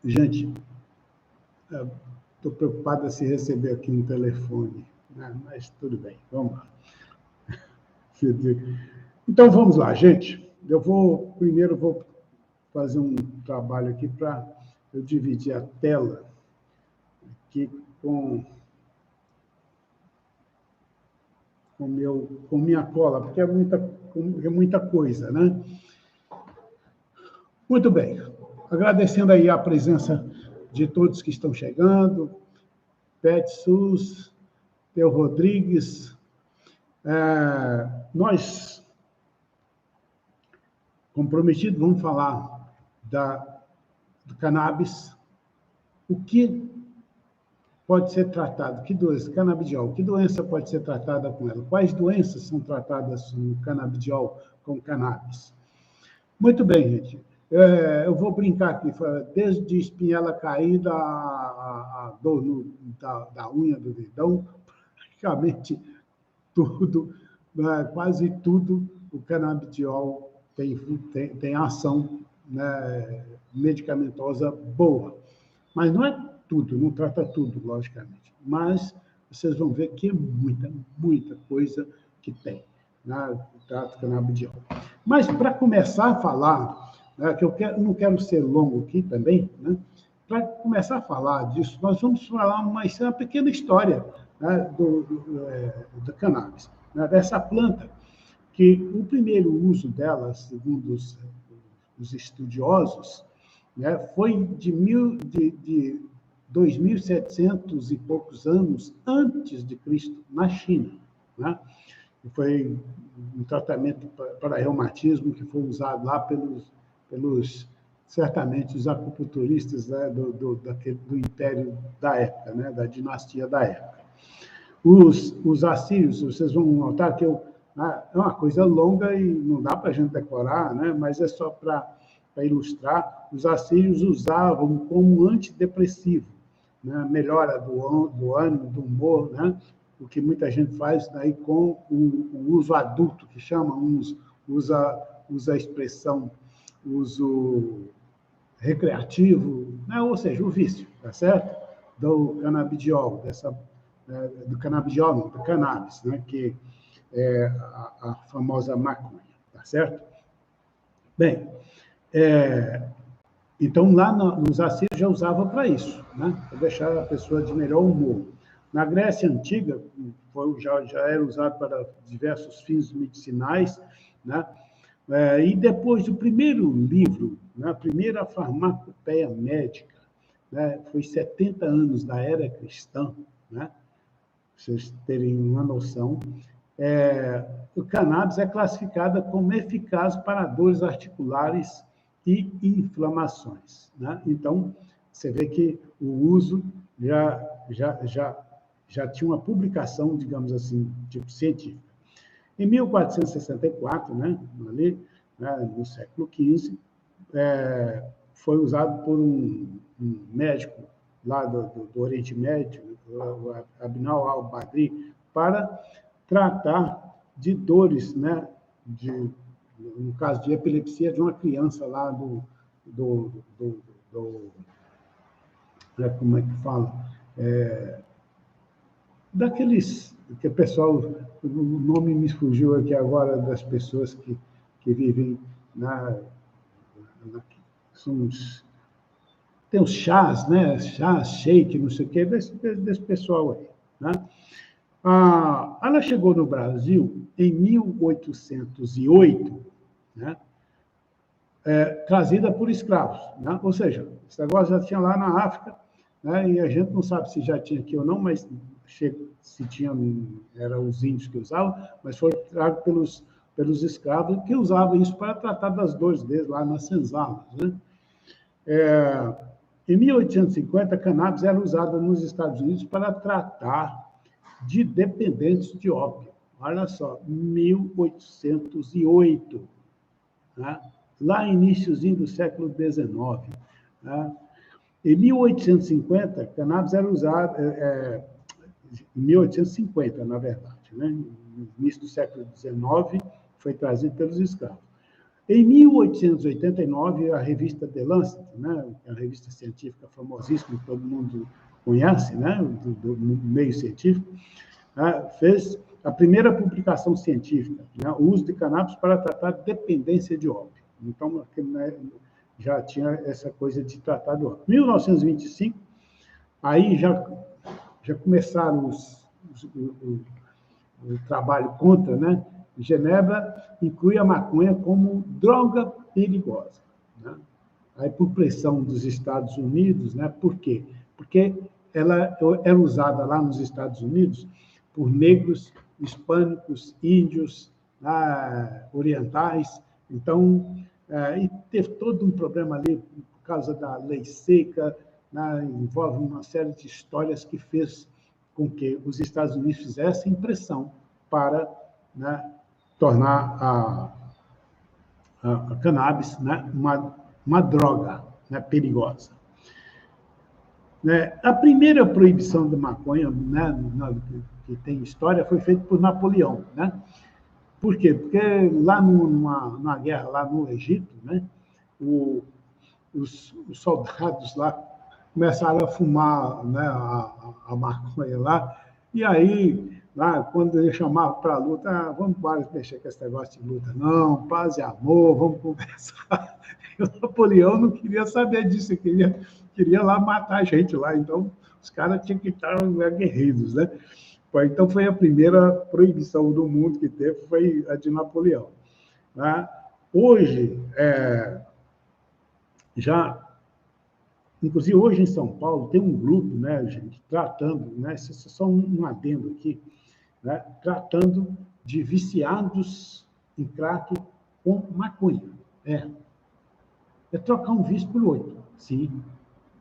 Gente, estou preocupado se receber aqui um telefone, né? Mas tudo bem, vamos lá. Então, vamos lá, gente. Primeiro vou fazer um trabalho aqui para eu dividir a tela aqui com minha cola, porque é muita coisa, né? Muito bem. Agradecendo aí a presença de todos que estão chegando, Pet Sus, Teo Rodrigues. Nós, comprometidos, vamos falar do cannabis, o que pode ser tratado, que doença, canabidiol, que doença pode ser tratada com ela, quais doenças são tratadas no canabidiol com cannabis. Muito bem, gente. Eu vou brincar aqui, desde espinhela caída a dor da unha do dedão, praticamente tudo, quase tudo, o canabidiol tem ação, né, medicamentosa boa. Mas não é tudo, não trata tudo, logicamente. Mas vocês vão ver que é muita coisa que tem, né, o trato canabidiol. Mas, para começar a falar, né, que não quero ser longo aqui também, né, para começar a falar disso, nós vamos falar uma pequena história, né, do cannabis, né, dessa planta, que o primeiro uso dela, segundo os estudiosos, né, foi de 2.700 e poucos anos antes de Cristo, na China, né? Foi um tratamento para reumatismo que foi usado lá certamente, os acupunturistas, né, do império da época, né, da dinastia da época. Os assírios, vocês vão notar que é uma coisa longa e não dá para a gente decorar, né, mas é só para ilustrar. Os assírios usavam como antidepressivo, né, melhora do ânimo, do humor, né, o que muita gente faz daí com o uso adulto, que chama, usa a expressão uso recreativo, né, ou seja, o vício, tá certo? Do canabidiol, do canabidiol, não, do cannabis, né, que é a famosa maconha, tá certo? Bem, então, lá nos assírios já usava para isso, né? Para deixar a pessoa de melhor humor. Na Grécia Antiga, já era usado para diversos fins medicinais, né? E depois do primeiro livro, né, a primeira farmacopeia médica, né, foi 70 anos da era cristã, né? Para vocês terem uma noção, o cannabis é classificada como eficaz para dores articulares e inflamações, né? Então, você vê que o uso já tinha uma publicação, digamos assim, tipo científica. Em 1464, né, ali, né, no século XV, foi usado por um médico lá do Oriente Médio, o Abnal al-Badri, para tratar de dores, né, no caso de epilepsia, de uma criança lá como é que fala? Daqueles que o pessoal, o nome me fugiu aqui agora, das pessoas que vivem tem os chás, né? Chás, shake, não sei o quê, desse pessoal aí, né? Ela chegou no Brasil em 1808, né? Trazida por escravos, né? Ou seja, esse negócio já tinha lá na África, né? E a gente não sabe se já tinha aqui ou não, mas se tinha, eram os índios que usavam, mas foi trago pelos escravos que usavam isso para tratar das dores deles lá nas senzalas, né? Em 1850, a cannabis era usada nos Estados Unidos para tratar de dependentes de ópio. Olha só, 1808, né? Lá iníciozinho do século XIX. Né? Em 1850, cannabis era usado, em 1850, na verdade, né? No início do século XIX, foi trazido pelos escravos. Em 1889, a revista The Lancet, né, a revista científica famosíssima que todo mundo conhece, né, do meio científico, né, fez a primeira publicação científica, né, o uso de cannabis para tratar dependência de ópio. Então, né, já tinha essa coisa de tratar de ópio. Em 1925, aí já começaram o trabalho contra, né? Genebra inclui a maconha como droga perigosa, né? Aí, por pressão dos Estados Unidos, né? Por quê? Porque ela era usada lá nos Estados Unidos por negros, hispânicos, índios, orientais. Então, e teve todo um problema ali por causa da lei seca, né? Envolve uma série de histórias que fez com que os Estados Unidos fizessem pressão para, né, tornar a cannabis, né, uma droga, né, perigosa. A primeira proibição da maconha, né, que tem história, foi feita por Napoleão. Né? Por quê? Porque lá numa guerra lá no Egito, né, os soldados lá começaram a fumar, né, a maconha lá, e aí, lá, quando ele chamava para a luta, vamos embora mexer com esse negócio de luta, não, paz e amor, vamos conversar. E o Napoleão não queria saber disso, queria lá matar a gente lá, então os caras tinham que estar guerreiros, né? Então foi a primeira proibição do mundo que teve, foi a de Napoleão. Né? Hoje, inclusive hoje em São Paulo, tem um grupo, né, gente, tratando, né, isso é só um adendo aqui, né, tratando de viciados em crack com maconha. É trocar um vício por outro, sim.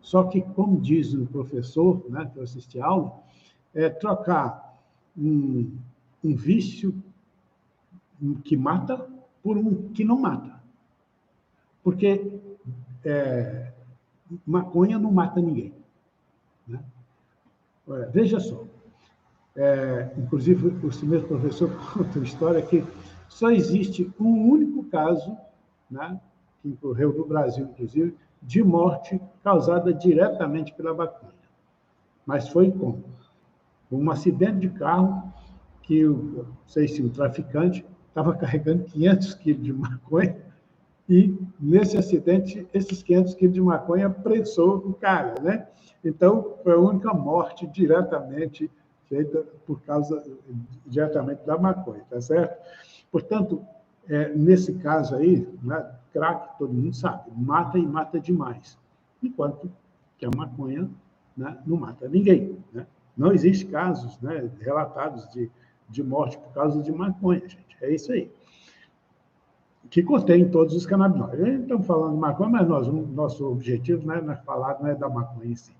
Só que, como diz o professor, né, que eu assisti a aula, é trocar um vício que mata por um que não mata. Porque maconha não mata ninguém. Né? Olha, veja só, inclusive o mesmo professor conta uma história que só existe um único caso, né, que ocorreu no Brasil, inclusive, de morte causada diretamente pela maconha. Mas foi como? Um acidente de carro que, não sei se o traficante estava carregando 500 quilos de maconha e, nesse acidente, esses 500 quilos de maconha prensou o cara, né? Então, foi a única morte diretamente feita diretamente da maconha, tá certo? Portanto, nesse caso aí, né, crack, todo mundo sabe, mata e mata demais, enquanto que a maconha, né, não mata ninguém, né? Não existe casos, né, relatados de morte por causa de maconha, gente. É isso aí. Que contém todos os canabinoides. Estamos falando de maconha, mas nosso objetivo, né, não é falar, não é da maconha em si.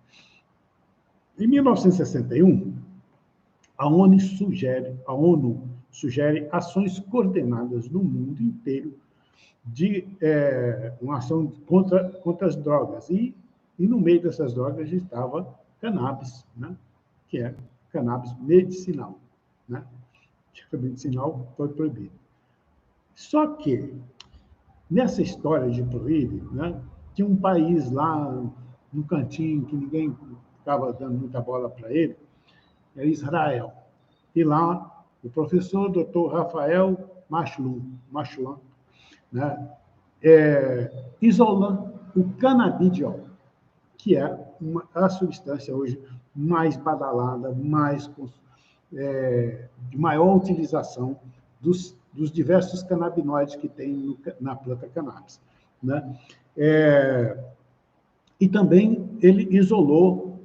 Em 1961, a ONU sugere ações coordenadas no mundo inteiro de uma ação contra as drogas. E no meio dessas drogas estava cannabis, né, que é cannabis medicinal. Né? A medicinal foi proibido. Só que, nessa história de proibir, né, tinha um país lá no cantinho que ninguém ficava dando muita bola para ele, é Israel. E lá, o professor Dr. Rafael Machlan, né, isola o canabidiol, que é a substância hoje mais badalada, de maior utilização dos diversos canabinoides que tem na planta cannabis. Né? E também ele isolou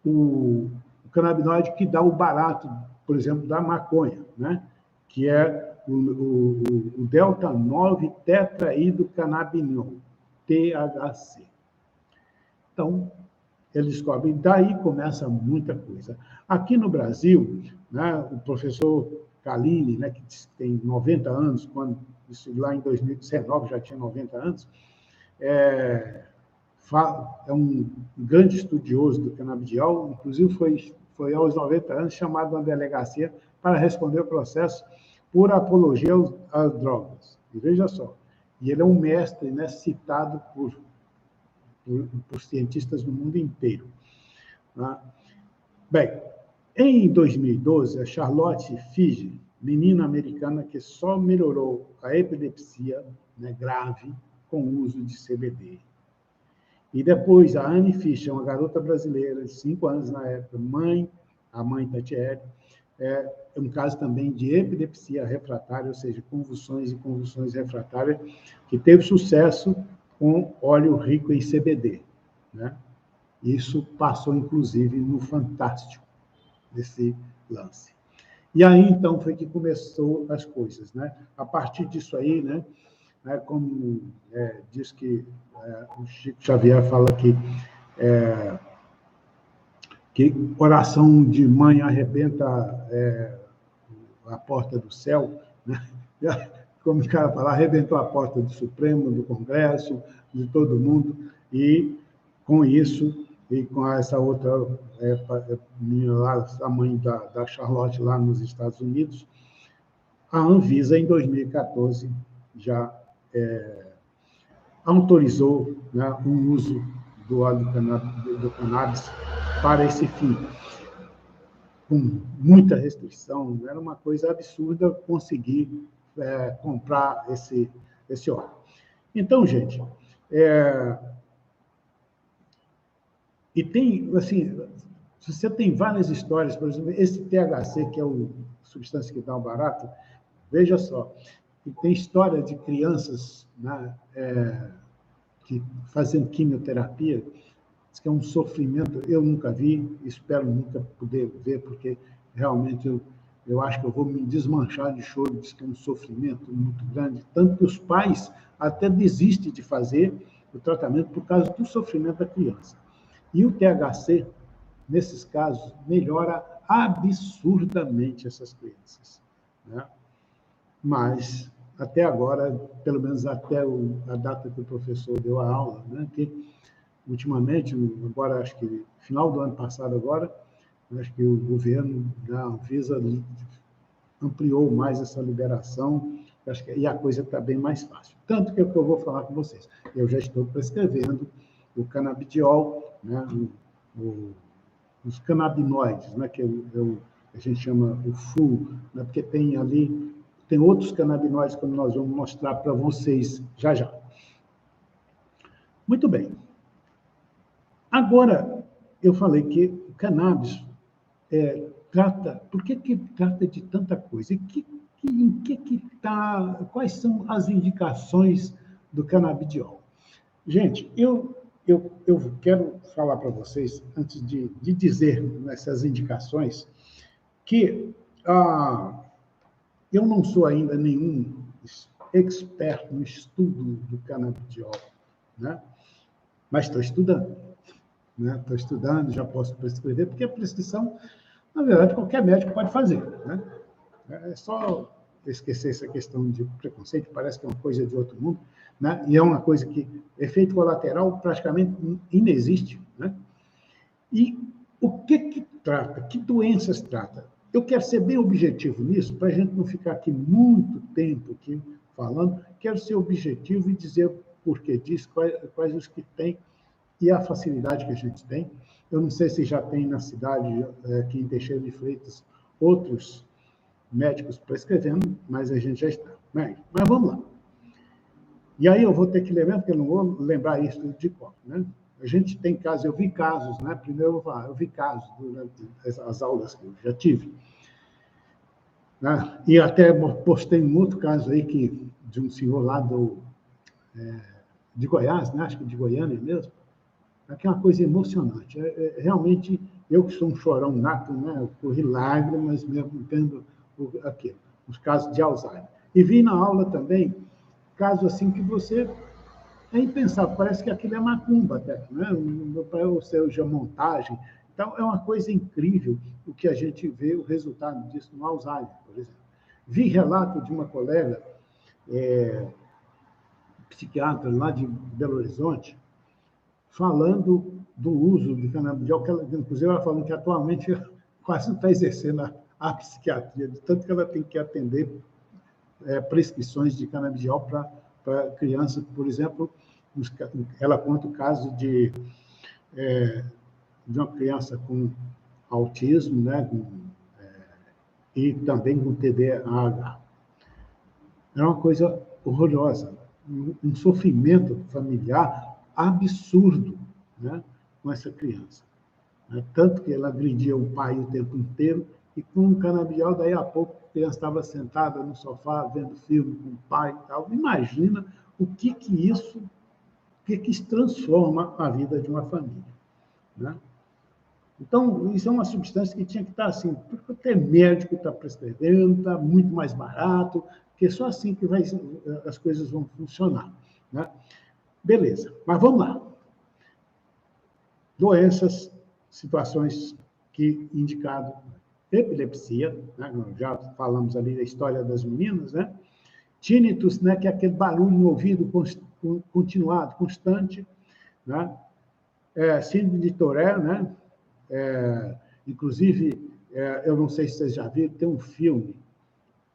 o canabinoide que dá o barato, por exemplo, da maconha, né? Que é o delta-9-tetraidrocannabinol, THC. Então, eles descobrem, daí começa muita coisa. Aqui no Brasil, né, o professor Kalini, né, que tem 90 anos, quando isso lá em 2019 já tinha 90 anos, é um grande estudioso do canabidiol, inclusive foi aos 90 anos chamado na delegacia para responder o processo por apologia às drogas. E veja só, E ele é um mestre, né, citado por cientistas no mundo inteiro. Tá? Bem, em 2012, a Charlotte Figi, menina americana que só melhorou a epilepsia, né, grave com o uso de CBD. E depois, a Anne Fischer, uma garota brasileira de 5 anos na época, a mãe Tatiele, é um caso também de epilepsia refratária, ou seja, convulsões e convulsões refratárias, que teve sucesso com óleo rico em CBD. Né? Isso passou, inclusive, no Fantástico, desse lance. E aí, então, foi que começou as coisas. Né? A partir disso aí, né, como diz que o Chico Xavier fala que oração de mãe arrebenta a porta do céu, né? Como o cara fala, arrebentou a porta do Supremo, do Congresso, de todo mundo, e com isso, e com essa outra menina lá, a mãe da Charlotte lá nos Estados Unidos, a Anvisa, em 2014, já autorizou, né, o uso do óleo do cannabis para esse fim, com muita restrição. Era uma coisa absurda conseguir comprar esse óleo. Então, gente, e tem, assim, você tem várias histórias, por exemplo, esse THC, que é a substância que dá o barato, veja só, e tem história de crianças, né, que fazendo quimioterapia, diz que é um sofrimento, eu nunca vi, espero nunca poder ver, porque realmente eu acho que eu vou me desmanchar de choro, diz que é um sofrimento muito grande, tanto que os pais até desistem de fazer o tratamento por causa do sofrimento da criança. E o THC, nesses casos, melhora absurdamente essas crianças. Né? Mas, até agora, pelo menos até a data que o professor deu a aula, né, que ultimamente, agora acho que final do ano passado agora, acho que o governo da Anvisa ampliou mais essa liberação, acho que, e a coisa está bem mais fácil. Tanto que é o que eu vou falar com vocês. Eu já estou prescrevendo o canabidiol, né, os canabinoides, né, que a gente chama o FU, né, porque tem outros canabinoides que nós vamos mostrar para vocês já já. Muito bem. Agora, eu falei que o cannabis trata... Por que trata de tanta coisa? Em que está... Quais são as indicações do canabidiol? Gente, eu quero falar para vocês, antes de dizer essas indicações, que eu não sou ainda nenhum expert no estudo do canabidiol, né? Mas estou estudando. Estou estudando, já posso prescrever, porque a prescrição, na verdade, qualquer médico pode fazer. Né? É só esquecer essa questão de preconceito, parece que é uma coisa de outro mundo, né? E é uma coisa que, efeito colateral, praticamente inexiste. Né? E o que trata? Que doenças trata? Eu quero ser bem objetivo nisso, para a gente não ficar aqui muito tempo aqui falando, quero ser objetivo e dizer o porquê disso, quais os que tem, e a facilidade que a gente tem. Eu não sei se já tem na cidade, aqui em Teixeira de Freitas, outros médicos prescrevendo, mas a gente já está. Mas vamos lá. E aí eu vou ter que lembrar, porque eu não vou lembrar isso de cor. Né? A gente tem casos, eu vi casos, né? Primeiro eu vou falar, eu vi casos durante as aulas que eu já tive. Né? E até postei um outro caso aí de um senhor lá de Goiás, né? Acho que de Goiânia mesmo, que é uma coisa emocionante. Realmente, eu que sou um chorão nato, né? Eu corri lágrimas mesmo tendo os casos de Alzheimer. E vi na aula também casos assim que você é impensável, parece que aquilo é macumba até, né? Ou seja, montagem. Então, é uma coisa incrível o que a gente vê, o resultado disso no Alzheimer, por exemplo. Vi relato de uma colega, psiquiatra lá de Belo Horizonte, falando do uso de canabidiol, que ela, inclusive ela falando que atualmente quase não está exercendo a psiquiatria, de tanto que ela tem que atender prescrições de canabidiol para para criança, por exemplo, ela conta o caso de uma criança com autismo, né, e também com TDAH. Era uma coisa horrorosa, um sofrimento familiar absurdo, né, com essa criança. Tanto que ela agredia o pai o tempo inteiro, e com o canabidiol, daí a pouco, a criança estava sentada no sofá, vendo filme com o pai e tal. Imagina o que isso transforma a vida de uma família, né? Então, isso é uma substância que tinha que estar assim, porque até médico está prescrevendo, está muito mais barato, porque só assim que as coisas vão funcionar, né? Beleza, mas vamos lá. Doenças, situações que indicado epilepsia, né? Já falamos ali da história das meninas, né? Tinnitus, né? Que é aquele barulho no ouvido continuado, constante, né? Síndrome de Tourette, né? Inclusive, eu não sei se vocês já viram, tem um filme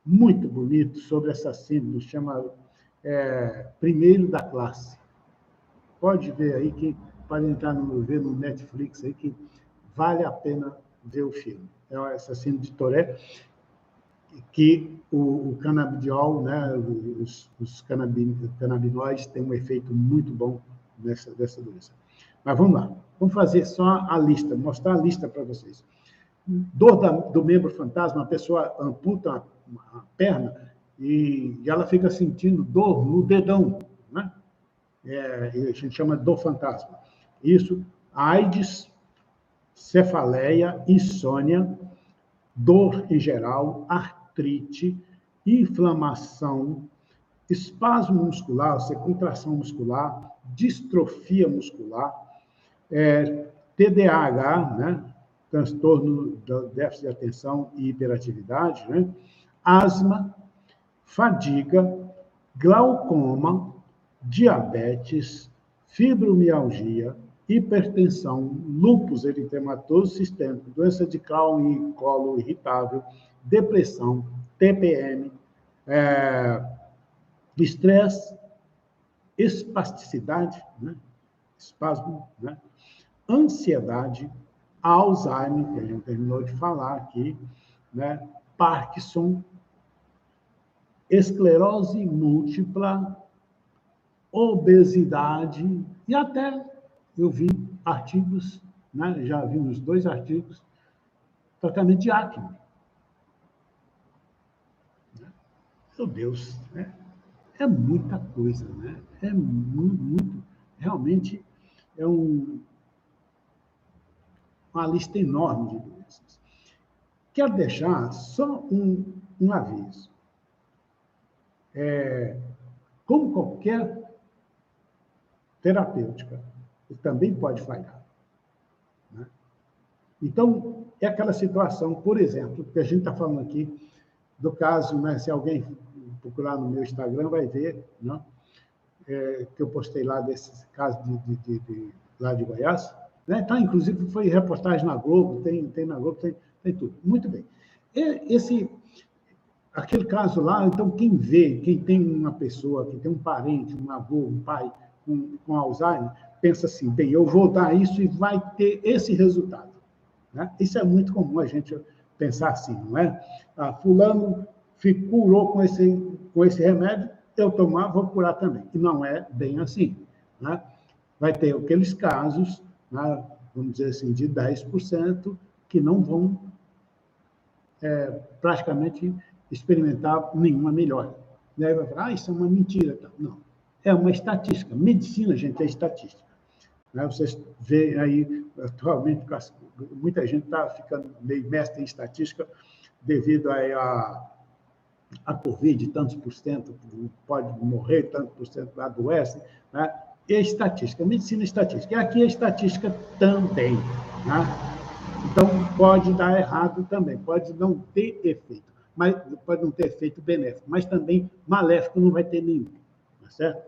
muito bonito sobre essa síndrome, chama Primeiro da Classe. Pode ver aí, que pode entrar ver no Netflix aí, que vale a pena ver o filme. É essa síndrome de Tourette, que o canabidiol, né, os canabinoides têm um efeito muito bom dessa doença. Mas vamos lá, vamos fazer só a lista, mostrar a lista para vocês. Dor do membro fantasma, a pessoa amputa a perna e ela fica sentindo dor no dedão, né? A gente chama de dor fantasma. Isso, AIDS, cefaleia, insônia, dor em geral, artrite, inflamação, espasmo muscular, ou seja, contração muscular, distrofia muscular, TDAH, né? Transtorno do déficit de atenção e hiperatividade, né? Asma, fadiga, glaucoma, diabetes, fibromialgia, hipertensão, lúpus eritematoso sistêmico, doença de Crohn e colo irritável, depressão, TPM, estresse, espasticidade, né? Espasmo, né? Ansiedade, Alzheimer, que a gente terminou de falar aqui, né? Parkinson, esclerose múltipla, obesidade, e até eu vi artigos, né? Já vi uns 2 artigos, tratamento de acne. Meu Deus, né? É muita coisa, né? É muito, realmente é uma lista enorme de doenças. Quero deixar só um aviso. Como qualquer terapêutica, ele também pode falhar, né? Então, é aquela situação, por exemplo, que a gente está falando aqui, do caso, né, se alguém procurar no meu Instagram, vai ver, né, que eu postei lá desse caso lá de Goiás, né? Então, inclusive, foi reportagem na Globo, tem na Globo, tem tudo. Muito bem. Aquele caso lá, então, quem vê, quem tem uma pessoa, que tem um parente, um avô, um pai com Alzheimer, pensa assim, bem, eu vou dar isso e vai ter esse resultado, né? Isso é muito comum a gente pensar assim, não é? Fulano curou com esse remédio, eu tomar, vou curar também. E não é bem assim, né? Vai ter aqueles casos, né, vamos dizer assim, de 10% que não vão praticamente experimentar nenhuma melhora. E aí vai falar, isso é uma mentira. Não, é uma estatística. Medicina, gente, é estatística. Né? Vocês veem aí, atualmente, muita gente está ficando meio mestre em estatística devido a Covid, tantos por cento pode morrer, tantos por cento adoece, né? É estatística, medicina é estatística. E aqui é estatística também, né? Então, pode dar errado também, pode não ter efeito, mas pode não ter efeito benéfico, mas também maléfico não vai ter nenhum, tá certo?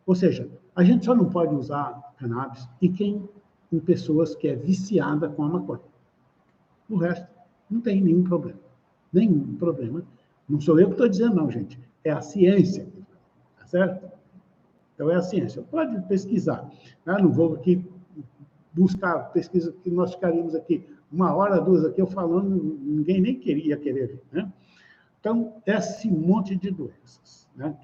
Ou seja, a gente só não pode usar cannabis em pessoas que é viciada com a maconha. O resto, não tem nenhum problema. Nenhum problema. Não sou eu que estou dizendo, não, gente. É a ciência, tá certo? Então, é a ciência. Pode pesquisar. Eu não vou aqui buscar pesquisa, que nós ficaríamos aqui 1 hora, 2 aqui, eu falando, ninguém nem queria querer ver, né? Então, esse monte de doenças, né?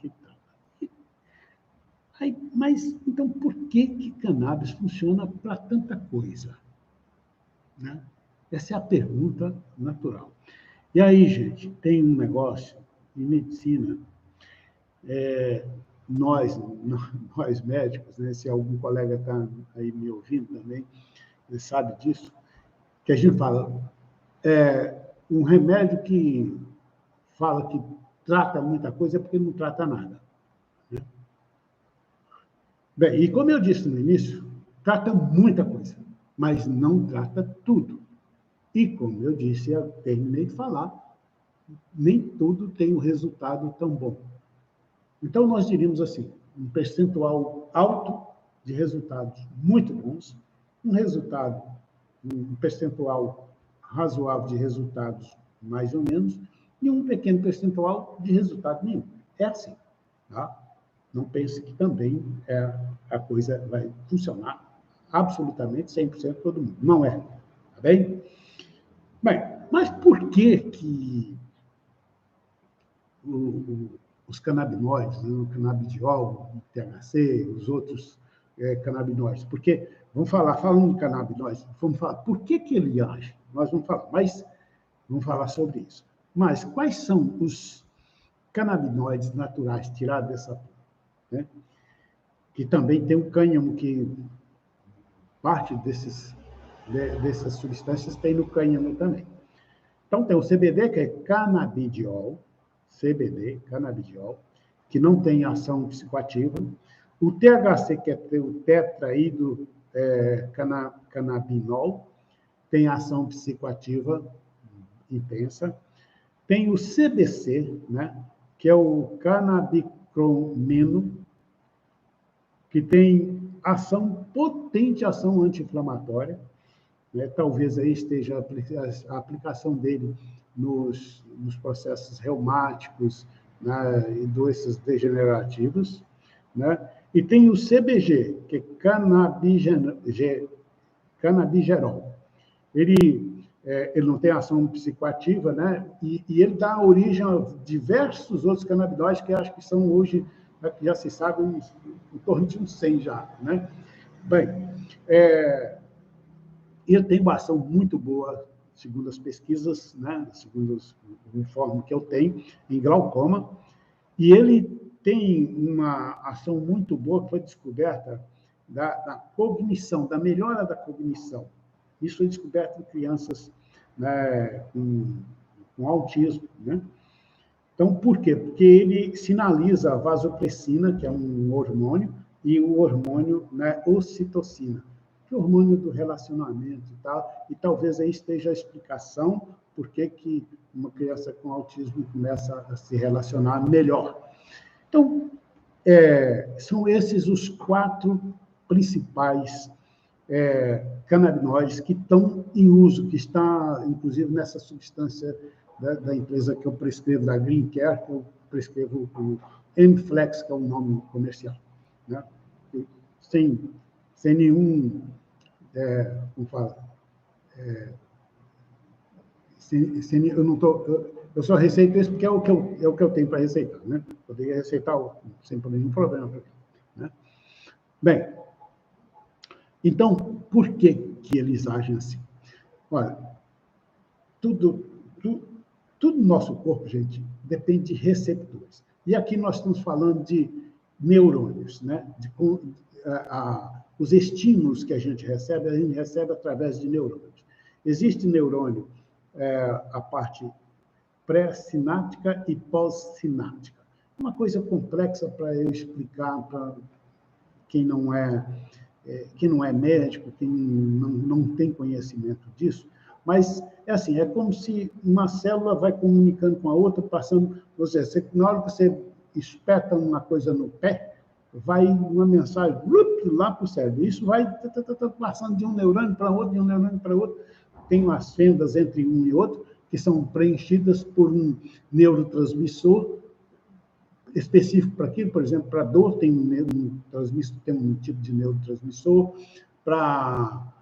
Mas, então, por que cannabis funciona para tanta coisa? Né? Essa é a pergunta natural. E aí, gente, tem um negócio em medicina, nós médicos, né, se algum colega está aí me ouvindo também, ele sabe disso, que a gente fala, um remédio que fala que trata muita coisa é porque não trata nada. Né? Bem, e como eu disse no início, trata muita coisa, mas não trata tudo. E como eu disse, eu terminei de falar, nem tudo tem um resultado tão bom. Então, nós diríamos assim, um percentual alto de resultados muito bons, um percentual razoável de resultados mais ou menos, e um pequeno percentual de resultado nenhum. É assim. Tá? Não pense que também a coisa vai funcionar absolutamente 100% todo mundo. Não é. Tá bem? Bem, mas por que os canabinoides, né, o canabidiol, o THC, os outros canabinoides? Porque, falando de canabinoides, vamos falar por que ele age. Nós vamos falar, mas vamos falar sobre isso. Mas quais são os canabinoides naturais tirados dessa planta? Né? Que também tem o cânhamo, que parte dessas substâncias tem no cânhamo também. Então, tem o CBD, que é canabidiol, CBD, canabidiol, que não tem ação psicoativa. O THC, que é o tetraído canabinol, tem ação psicoativa intensa. Tem o CBC, né, que é o canabicromeno, que tem potente ação anti-inflamatória. Né? Talvez aí esteja a aplicação dele nos processos reumáticos, né, e doenças degenerativas. Né? E tem o CBG, que é canabigerol. Ele não tem ação psicoativa, né? E ele dá origem a diversos outros canabinoides que acho que são hoje, já se sabe, em torno de uns 100 já. Né? Bem, ele tem uma ação muito boa, segundo as pesquisas, né? Segundo o informe que eu tenho, em glaucoma, e ele tem uma ação muito boa que foi descoberta da cognição, da melhora da cognição. Isso foi descoberto em crianças, né, com autismo. Né? Então, por quê? Porque ele sinaliza a vasopressina, que é um hormônio, e o hormônio, né, ocitocina, que é o hormônio do relacionamento e tal, e talvez aí esteja a explicação por que uma criança com autismo começa a se relacionar melhor. Então, são esses os 4 principais canabinoides que estão em uso, que está, inclusive, nessa substância da empresa que eu prescrevo, da Green Care, que eu prescrevo o M-Flex, que é o nome comercial. Né? Sem nenhum, como fala, eu não tô, eu só receito isso porque é o que eu tenho para receitar. Né? Poderia receitar sem nenhum problema. Né? Bem, então, por que eles agem assim? Olha, tudo no nosso corpo, gente, depende de receptores. E aqui nós estamos falando de neurônios, né? Os estímulos que a gente recebe através de neurônios. Existe neurônio, a parte pré-sináptica e pós-sináptica. Uma coisa complexa para eu explicar para quem não é médico, quem não tem conhecimento disso, mas é assim, é como se uma célula vai comunicando com a outra, passando, na hora que você espeta uma coisa no pé, vai uma mensagem lá para o cérebro. Isso vai passando de um neurônio para outro, de um neurônio para outro. Tem umas fendas entre um e outro, que são preenchidas por um neurotransmissor, específico para aquilo, por exemplo, para dor tem tem um tipo de neurotransmissor, para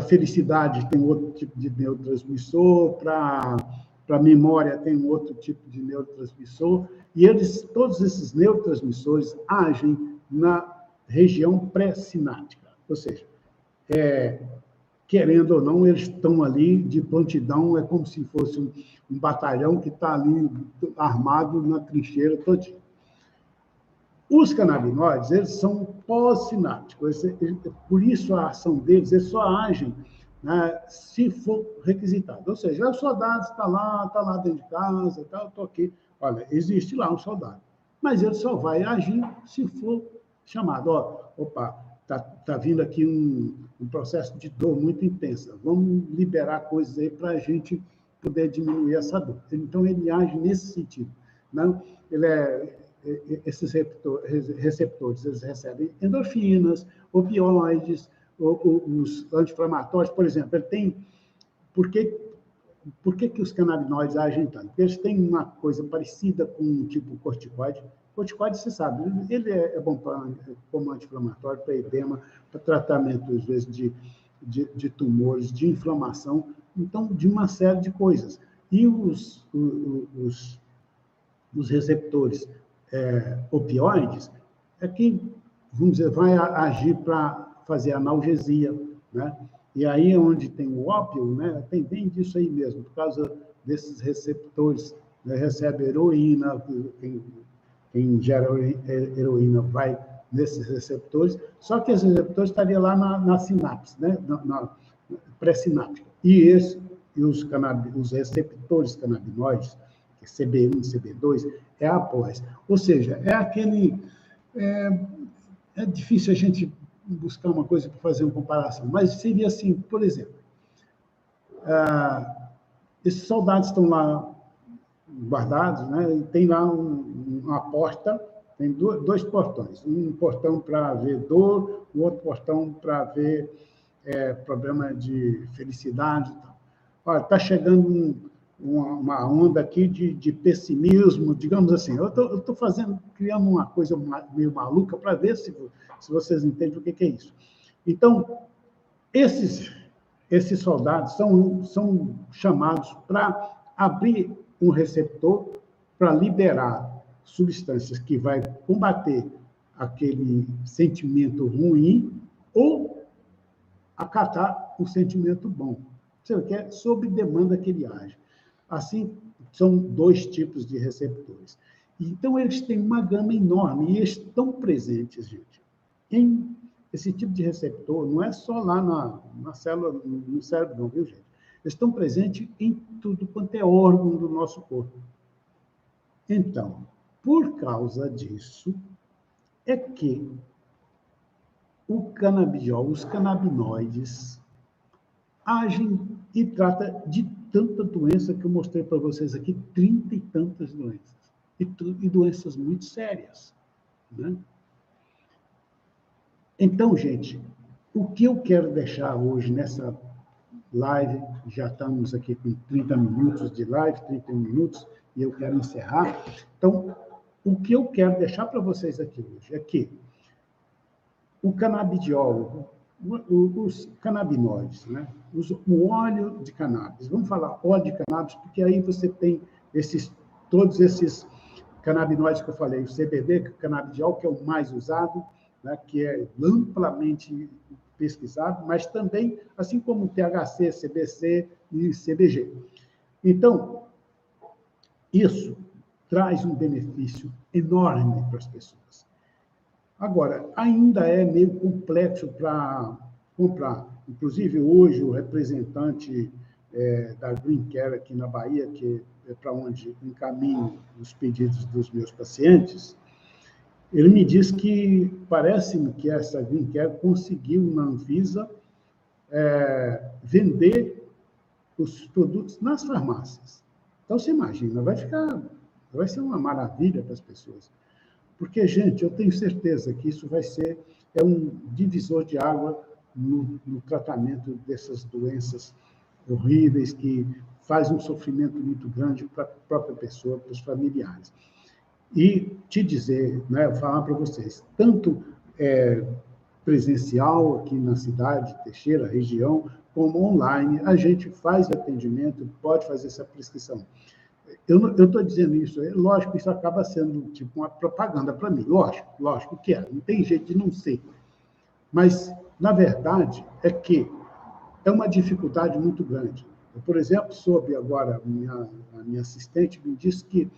felicidade tem outro tipo de neurotransmissor, para memória tem um outro tipo de neurotransmissor, e todos esses neurotransmissores agem na região pré-sináptica, ou seja, querendo ou não, eles estão ali de prontidão, é como se fosse um batalhão que está ali armado na trincheira todinha. Os canabinoides, eles são pós-sinápticos, por isso a ação deles, eles só agem, né, se for requisitado. Ou seja, o soldado está lá dentro de casa, tá, eu estou aqui. Olha, existe lá um soldado, mas ele só vai agir se for chamado. Opa, tá vindo aqui um processo de dor muito intensa, vamos liberar coisas aí para a gente poder diminuir essa dor. Então, ele age nesse sentido. Não? Esses receptores, eles recebem endorfinas, opioides, os anti-inflamatórios, por exemplo. Por que os canabinoides agem tanto? Porque eles têm uma coisa parecida com um tipo corticoide. Corticoide, você sabe, ele é bom como anti-inflamatório, para edema, para tratamento, às vezes, de tumores, de inflamação, então, de uma série de coisas. E os receptores opioides é que, vamos dizer, vai agir para fazer analgesia, né? E aí, onde tem o ópio, né, tem bem disso aí mesmo, por causa desses receptores, né, recebe heroína, quem gera heroína vai nesses receptores, só que esses receptores estariam lá na sinapse, né, na pré-sináptica. E os receptores canabinoides, CB1, CB2, é após. Ou seja, é aquele... É difícil a gente buscar uma coisa para fazer uma comparação, mas seria assim, por exemplo, esses soldados estão lá guardados, né, e tem lá uma porta, tem dois portões, um portão para ver dor, o outro portão para ver problema de felicidade e tal. Olha, está chegando uma onda aqui de pessimismo, digamos assim. Eu estou criando uma coisa meio maluca para ver se vocês entendem o que é isso. Então, esses soldados são chamados para abrir um receptor para liberar substâncias que vai combater aquele sentimento ruim ou acatar o sentimento bom. Você quer sob demanda que ele age. Assim, são dois tipos de receptores. Então, eles têm uma gama enorme e estão presentes, gente. Esse tipo de receptor não é só lá na célula, no cérebro, não, viu, gente? Eles estão presentes em tudo quanto é órgão do nosso corpo. Então, por causa disso, é que o canabidiol, os canabinoides, agem e trata de tanta doença que eu mostrei para vocês aqui, 30 e tantas doenças. E doenças muito sérias, né? Então, gente, o que eu quero deixar hoje nessa live, já estamos aqui com 30 minutos de live, 31 minutos, e eu quero encerrar. Então, o que eu quero deixar para vocês aqui hoje é que o canabidiol, os canabinoides, né? O óleo de cannabis, vamos falar óleo de cannabis, porque aí você tem todos esses canabinoides que eu falei, o CBD, o canabidiol, que é o mais usado, né, que é amplamente pesquisado, mas também, assim como o THC, CBC e CBG. Então, isso traz um benefício enorme para as pessoas. Agora, ainda é meio complexo para comprar. Inclusive, hoje, o representante da Green Care aqui na Bahia, que é para onde encaminho os pedidos dos meus pacientes, ele me diz que parece-me que essa Green Care conseguiu na Anvisa vender os produtos nas farmácias. Então, você imagina, vai ser uma maravilha para as pessoas. Porque, gente, eu tenho certeza que isso vai ser um divisor de água no tratamento dessas doenças horríveis que faz um sofrimento muito grande para a própria pessoa, para os familiares. E te dizer, né, falar para vocês, tanto presencial aqui na cidade, Teixeira, região, como online, a gente faz atendimento, pode fazer essa prescrição. Eu estou dizendo isso, lógico, isso acaba sendo tipo uma propaganda para mim, lógico que é, não tem jeito de não ser. Mas, na verdade, é que é uma dificuldade muito grande. Eu, por exemplo, soube agora, a minha assistente me disse que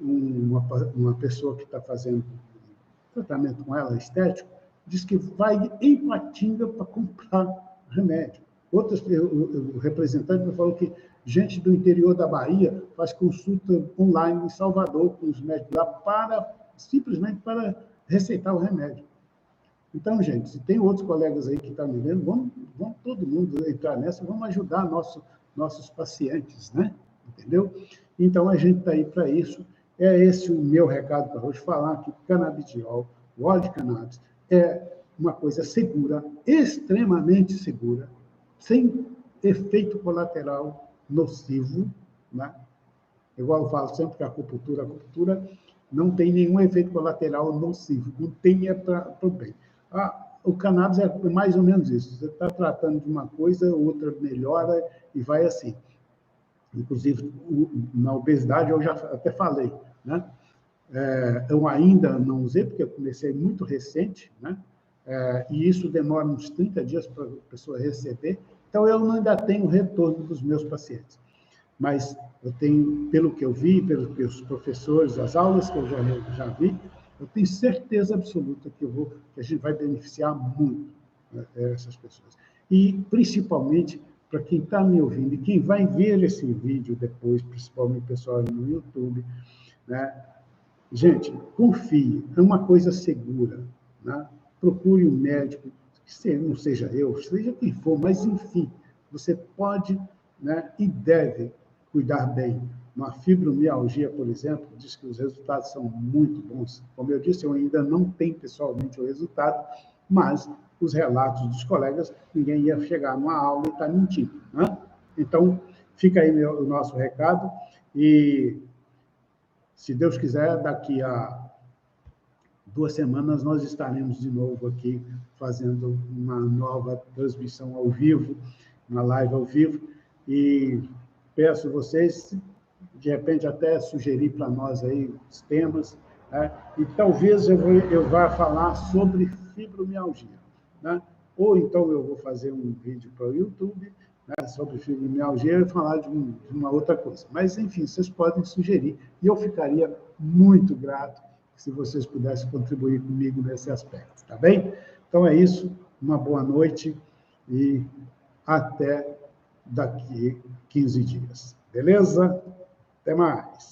uma pessoa que está fazendo tratamento com ela, estético, diz que vai em Patinga para comprar remédio. O representante me falou que gente do interior da Bahia faz consulta online em Salvador com os médicos lá simplesmente para receitar o remédio. Então, gente, se tem outros colegas aí que estão me vendo, vamos todo mundo entrar nessa, vamos ajudar nossos pacientes, né? Entendeu? Então, a gente está aí para isso. É esse o meu recado para hoje, falar que canabidiol, o óleo de cannabis, é uma coisa segura, extremamente segura, sem efeito colateral nocivo, né? Igual eu falo sempre que a acupuntura não tem nenhum efeito colateral nocivo, não tem para o bem. O cannabis é mais ou menos isso. Você está tratando de uma coisa, outra melhora e vai assim. Inclusive, na obesidade, eu já até falei, né? Eu ainda não usei, porque eu comecei muito recente, né? E isso demora uns 30 dias para a pessoa receber. Então, eu ainda tenho retorno dos meus pacientes. Mas eu tenho, pelo que eu vi, pelos meus professores, as aulas que eu já vi, eu tenho certeza absoluta que a gente vai beneficiar muito, né, essas pessoas. E, principalmente, para quem está me ouvindo e quem vai ver esse vídeo depois, principalmente o pessoal no YouTube, né? Gente, confie, é uma coisa segura, né? Procure um médico, que não seja eu, seja quem for, mas, enfim, você pode, né, e deve cuidar bem. Uma fibromialgia, por exemplo, diz que os resultados são muito bons. Como eu disse, eu ainda não tenho pessoalmente o resultado, mas os relatos dos colegas, ninguém ia chegar numa aula e estar mentindo, né? Então, fica aí o nosso recado e, se Deus quiser, daqui a 2 semanas nós estaremos de novo aqui fazendo uma nova transmissão ao vivo, uma live ao vivo, e peço a vocês, de repente, até sugerir para nós aí os temas, né? E talvez eu vá falar sobre fibromialgia, né? Ou então eu vou fazer um vídeo para o YouTube, né, sobre fibromialgia e falar de uma outra coisa. Mas, enfim, vocês podem sugerir, e eu ficaria muito grato se vocês pudessem contribuir comigo nesse aspecto, tá bem? Então é isso, uma boa noite e até daqui 15 dias. Beleza? Até mais.